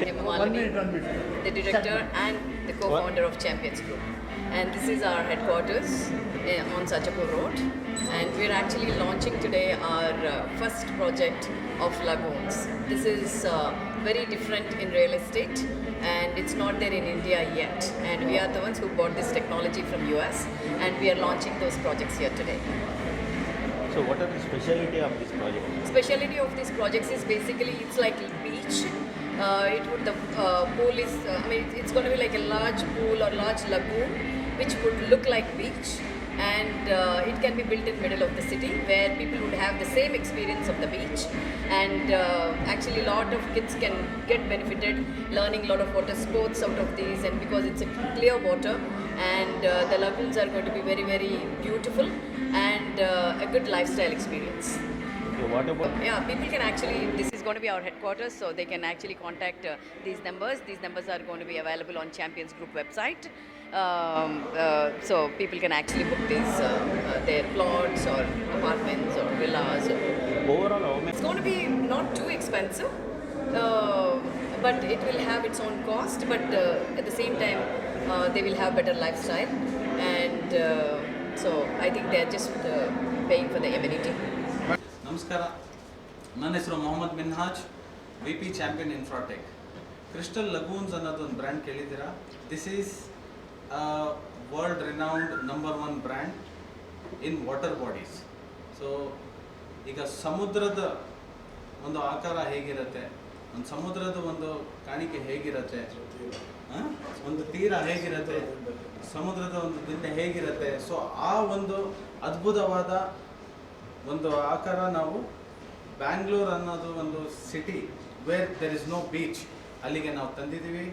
Malini, the director and the co-founder of Champions Group. And this is our headquarters on Sajapur Road. And we're actually launching today our first project of lagoons. This is very different in real estate and it's not there in India yet. And we are the ones who bought this technology from US and we are launching those projects here today. So what are the speciality of this project? Speciality of these projects is basically it's like a beach. The pool is, it's going to be like a large pool or large lagoon which would look like beach, and it can be built in middle of the city where people would have the same experience of the beach, and actually a lot of kids can get benefited learning a lot of water sports out of these, and because it's a clear water and the lagoons are going to be very very beautiful and a good lifestyle experience. So what about? Yeah, people can actually, this is going to be our headquarters, so they can actually contact these numbers. These numbers are going to be available on Champions Group website. So people can actually book these, their plots or apartments or villas. Overall, how many? It's going to be not too expensive, but it will have its own cost, but at the same time, they will have better lifestyle. And so I think they're just paying for the amenity. ನಮಸ್ಕಾರ, ನನ್ನ ಹೆಸರು Mohammed Minhaj, VP champion infratech. Crystal lagoons ಅನ್ನೋದೊಂದು brand ಕೇಳಿದ್ದೀರಾ? This is world renowned number 1 brand in water bodies. So ಈಗ ಸಮುದ್ರದ ಒಂದು ಆಕಾರ ಹೇಗಿರುತ್ತೆ, ಒಂದು ಸಮುದ್ರದ ಒಂದು ಕಾಣಿಕೆ ಹೇಗಿರುತ್ತೆ, ಒಂದು ತೀರ ಹೇಗಿರುತ್ತೆ, ಸಮುದ್ರದ ಒಂದು ದಿಂಡೆ ಹೇಗಿರುತ್ತೆ, ಸೊ ಆ ಒಂದು ಅದ್ಭುತವಾದ ಒಂದು ಆಕಾರ ನಾವು ಬ್ಯಾಂಗ್ಳೂರ್ ಅನ್ನೋದು ಒಂದು city where there is no beach, ಅಲ್ಲಿಗೆ ನಾವು ತಂದಿದ್ದೀವಿ.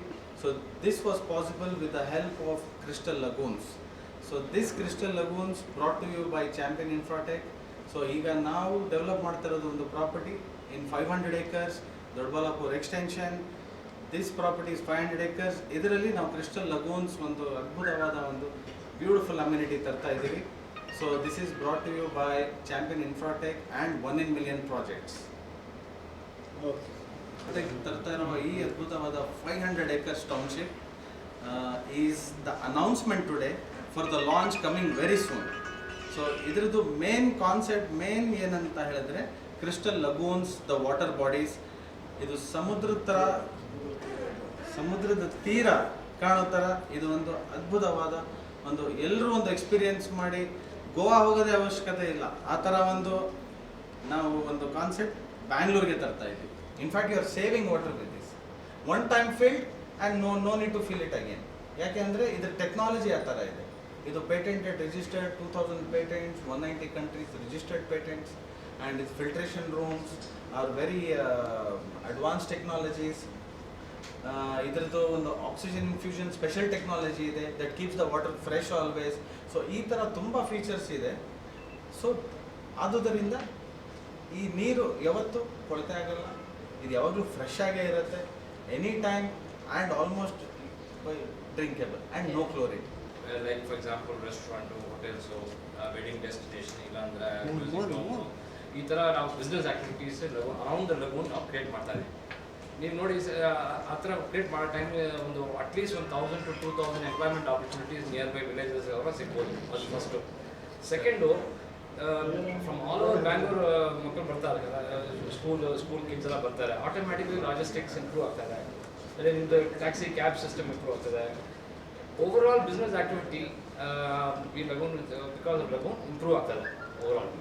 So this was possible with the help of crystal lagoons. So this crystal lagoons brought to you by champion infratech. So ಈಗ ನಾವು ಡೆವಲಪ್ ಮಾಡ್ತಾ ಇರೋದು ಒಂದು property in 500 acres, Doddaballapura extension. This property is 500 acres. ಇದರಲ್ಲಿ ನಾವು ಕ್ರಿಸ್ಟಲ್ ಲಗೂನ್ಸ್ ಒಂದು ಅದ್ಭುತವಾದ ಒಂದು ಬ್ಯೂಟಿಫುಲ್ ಅಮ್ಯುನಿಟಿ ತರ್ತಾ ಇದ್ದೀವಿ. So this is brought to you by Champion Infratech and 1 in Million projects. ತರ್ತಾ ಇರುವ ಈ ಅದ್ಭುತವಾದ 500 acres township is the announcement today for the launch coming very soon. So ಇದರದ್ದು ಮೇನ್ ಕಾನ್ಸೆಪ್ಟ್ ಏನಂತ ಹೇಳಿದ್ರೆ ಕ್ರಿಸ್ಟಲ್ ಲಗೂನ್ಸ್, ದ ವಾಟರ್ ಬಾಡೀಸ್. ಇದು ಸಮುದ್ರದ ತೀರ ಕಾಣೋ ಥರ ಇದು ಒಂದು ಅದ್ಭುತವಾದ ಒಂದು ಎಲ್ಲರೂ ಒಂದು ಎಕ್ಸ್ಪೀರಿಯನ್ಸ್ ಮಾಡಿ ಗೋವಾ ಹೋಗೋದೇ ಅವಶ್ಯಕತೆ ಇಲ್ಲ, ಆ ಥರ ಒಂದು ನಾವು ಒಂದು ಕಾನ್ಸೆಪ್ಟ್ ಬ್ಯಾಂಗ್ಳೂರ್ಗೆ ತರ್ತಾ ಇದ್ದೀವಿ. In fact you are saving water with this one time filled and no need to fill it again. ಯಾಕೆ ಅಂದರೆ ಇದ್ರ ಟೆಕ್ನಾಲಜಿ ಆ ಥರ ಇದೆ. ಇದು patented, registered, 2000 patents, 190 countries registered patents, and it's filtration rooms are very advance technologies. ಇದರದ್ದು ಒಂದು oxygen infusion special technology ಇದೆ that keeps the water fresh always. So ಈ ಥರ ತುಂಬ ಫೀಚರ್ಸ್ ಇದೆ. ಸೊ ಆದುದರಿಂದ ಈ ನೀರು ಯಾವತ್ತೂ ಕೊಳತೆ ಆಗಲ್ಲ, ಇದು ಯಾವಾಗಲೂ ಫ್ರೆಶ್ ಆಗೇ ಇರುತ್ತೆ, any time, and almost drinkable and no chlorine. Like for example restaurant, hotels, wedding destination, ಇಲ್ಲಾಂದರೆ ಈ ಥರ ನಾವು business activities around the lagoon ನಾವು ಕ್ರಿಯೇಟ್ ಮಾಡ್ತಾ ಇದ್ದೀವಿ. ನೀವು ನೋಡಿ ಆ ಥರ ಕ್ರಿಯೇಟ್ ಮಾಡೋ ಟೈಮ್ ಒಂದು at least 1000 to 2000 employment opportunities near by villages ಅವರ ಸಿಗ್ಬೋದು. ಅದು first. Second, from all over Bangalore ಮಕ್ಕಳು ಬರ್ತಾರೆ, ಸ್ಕೂಲ್ ಕಿಡ್ಸ್ ಎಲ್ಲ ಬರ್ತಾರೆ. ಆಟೋಮ್ಯಾಟಿಕ್ಲಿ ಲಾಜಿಸ್ಟಿಕ್ಸ್ ಇಂಪ್ರೂವ್ ಆಗ್ತದೆ, ಅದೇ ನಿಮ್ಮದು ಟ್ಯಾಕ್ಸಿ ಕ್ಯಾಬ್ ಸಿಸ್ಟಮ್ ಇಂಪ್ರೂವ್ ಆಗ್ತದೆ. ಓವರ್ ಆಲ್ ಬಿಸ್ನೆಸ್ ಆ್ಯಕ್ಟಿವಿಟಿ ಈ lagoon because of lagoon improve ಆಗ್ತದೆ ಓವರ್ ಆಲ್.